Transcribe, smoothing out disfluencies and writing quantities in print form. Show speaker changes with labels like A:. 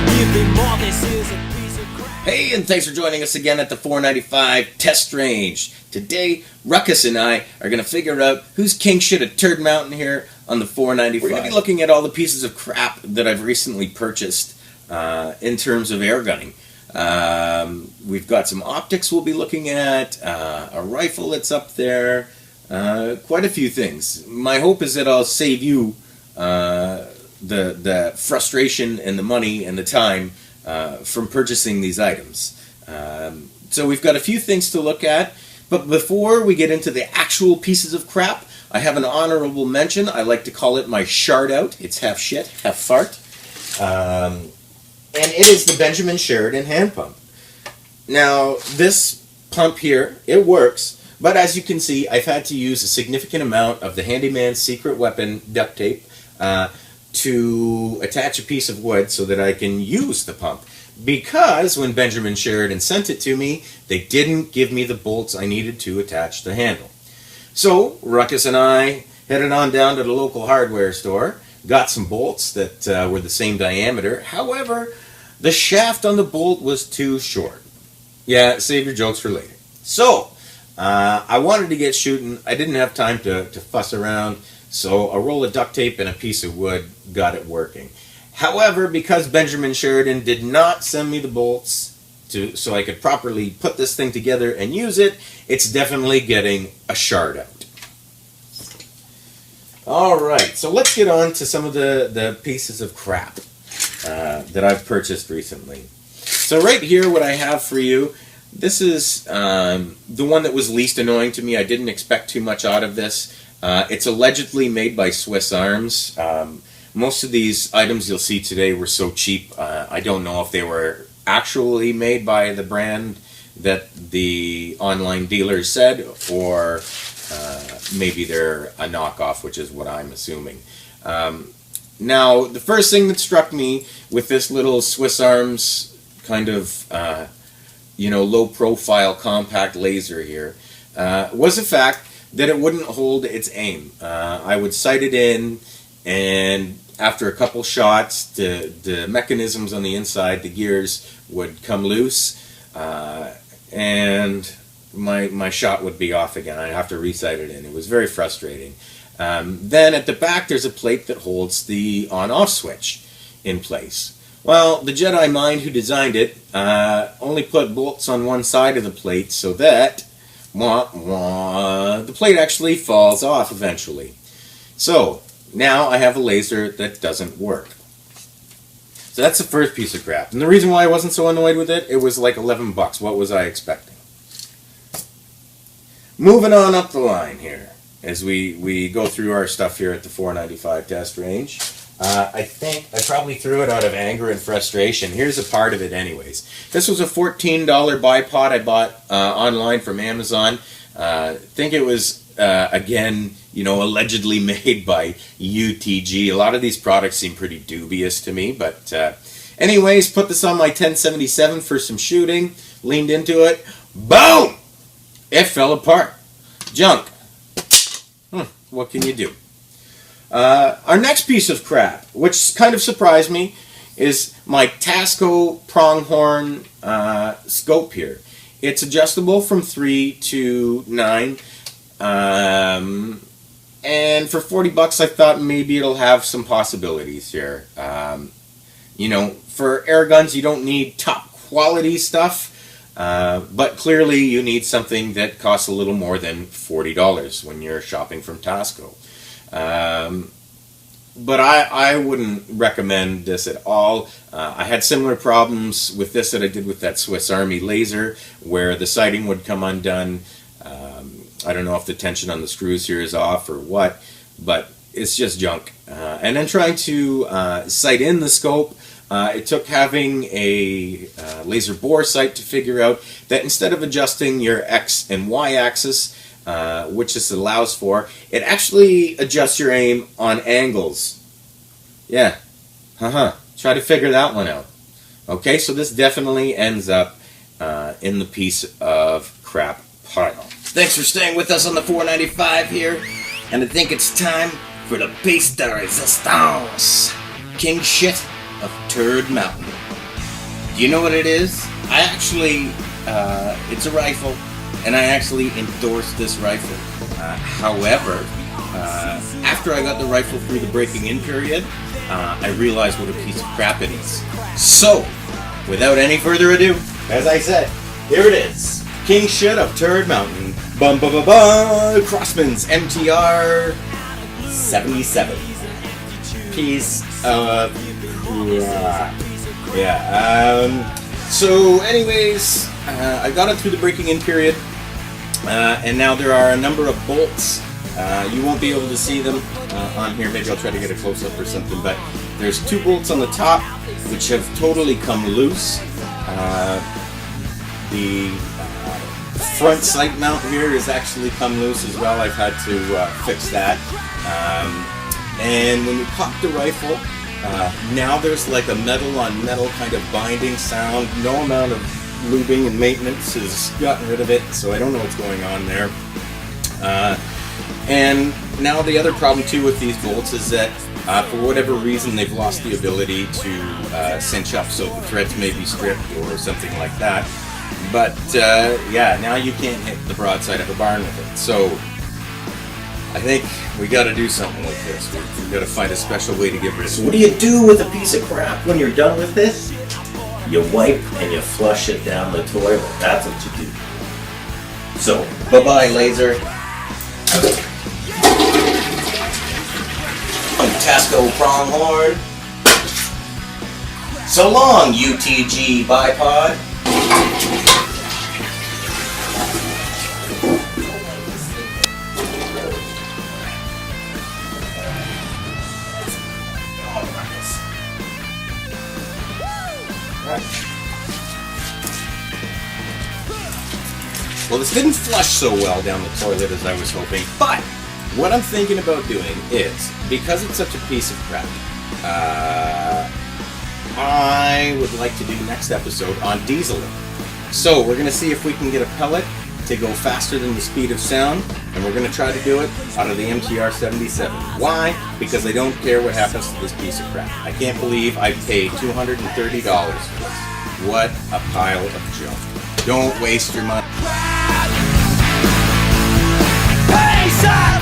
A: Give me more, this is a piece of crap.
B: Hey, and thanks for joining us again at the 495 test range. Today, Ruckus and I are going to figure out who's king shit at Turd Mountain here on the 495. We're going to be looking at all the pieces of crap that I've recently purchased in terms of air gunning. We've got some optics we'll be looking at, a rifle that's up there, quite a few things. My hope is that I'll save you the frustration and the money and the time from purchasing these items. So we've got a few things to look at, but before we get into the actual pieces of crap, I have an honorable mention. I like to call it my shard out. It's half shit, half fart. And it is the Benjamin Sheridan hand pump. Now, this pump here, it works, but as you can see, I've had to use a significant amount of the Handyman's secret weapon duct tape to attach a piece of wood so that I can use the pump. Because when Benjamin Sheridan sent it to me, they didn't give me the bolts I needed to attach the handle. So, Ruckus and I headed on down to the local hardware store, got some bolts that were the same diameter. However, the shaft on the bolt was too short. Yeah, save your jokes for later. So, I wanted to get shooting. I didn't have time to fuss around, so a roll of duct tape and a piece of wood got it working. However, because Benjamin Sheridan did not send me the bolts so I could properly put this thing together and use it, it's definitely getting a shard out. Alright, so let's get on to some of the pieces of crap that I've purchased recently. So right here, what I have for you, this is the one that was least annoying to me. I didn't expect too much out of this. It's allegedly made by Swiss Arms. Most of these items you'll see today were so cheap, I don't know if they were actually made by the brand that the online dealers said, or maybe they're a knockoff, which is what I'm assuming. Now, the first thing that struck me with this little Swiss Arms kind of, low-profile compact laser here was the fact that it wouldn't hold its aim. I would sight it in, and after a couple shots, the mechanisms on the inside, the gears, would come loose, and my shot would be off again. I'd have to re-sight it in. It was very frustrating. Then at the back, there's a plate that holds the on-off switch in place. Well, the Jedi mind who designed it only put bolts on one side of the plate so that the plate actually falls off eventually. So, now I have a laser that doesn't work. So that's the first piece of crap. And the reason why I wasn't so annoyed with it, it was like $11. What was I expecting? Moving on up the line here, as we go through our stuff here at the 495 test range. I think I probably threw it out of anger and frustration. Here's a part of it anyways. This was a $14 bipod I bought online from Amazon. I think it was, again, allegedly made by UTG. A lot of these products seem pretty dubious to me, but anyways, put this on my 1077 for some shooting, leaned into it, boom! It fell apart. Junk. What can you do? Our next piece of crap, which kind of surprised me, is my Tasco pronghorn scope here. It's adjustable from 3 to 9. And for $40, I thought maybe it'll have some possibilities here. For air guns, you don't need top quality stuff, but clearly you need something that costs a little more than $40 when you're shopping from Tasco. But I wouldn't recommend this at all. I had similar problems with this that I did with that Swiss Army laser, where the sighting would come undone. I don't know if the tension on the screws here is off or what, but it's just junk. And then trying to sight in the scope, it took having a laser bore sight to figure out that instead of adjusting your X and Y axis, which this allows for, it actually adjusts your aim on angles. Yeah. Try to figure that one out. Okay, so this definitely ends up in the piece of crap pile. Thanks for staying with us on the 495 here, and I think it's time for the piece de resistance. King shit of Turd Mountain. Do you know what it is? I actually, it's a rifle, and I actually endorsed this rifle. However, after I got the rifle through the breaking in period, I realized what a piece of crap it is. So, without any further ado, as I said, here it is. King shit of Turd Mountain. Bum bum bum bum. Crossman's MTR 77. Piece of crap. Yeah. So, anyways, I got it through the breaking in period, and now there are a number of bolts. You won't be able to see them on here. Maybe I'll try to get a close up or something. But there's 2 bolts on the top, which have totally come loose. The front sight mount here has actually come loose as well. I've had to fix that. And when you pop the rifle, now there's like a metal on metal kind of binding sound. No amount of lubing and maintenance has gotten rid of it, so I don't know what's going on there. And now the other problem too with these bolts is that for whatever reason they've lost the ability to cinch up, so the threads may be stripped or something like that. But yeah, now you can't hit the broadside of a barn with it. So I think we got to do something with this. We got to find a special way to get rid of it.
C: So what do you do with a piece of crap when you're done with this? You wipe and you flush it down the toilet. That's what you do. So, bye-bye, laser. Tasco pronghorn. So long, UTG bipod.
B: Well, this didn't flush so well down the toilet as I was hoping, but what I'm thinking about doing is, because it's such a piece of crap, I would like to do next episode on dieseling. So we're going to see if we can get a pellet to go faster than the speed of sound, and we're going to try to do it out of the MTR 77. Why? Because I don't care what happens to this piece of crap. I can't believe I paid $230 for this. What a pile of junk. Don't waste your money.
A: Hey, son!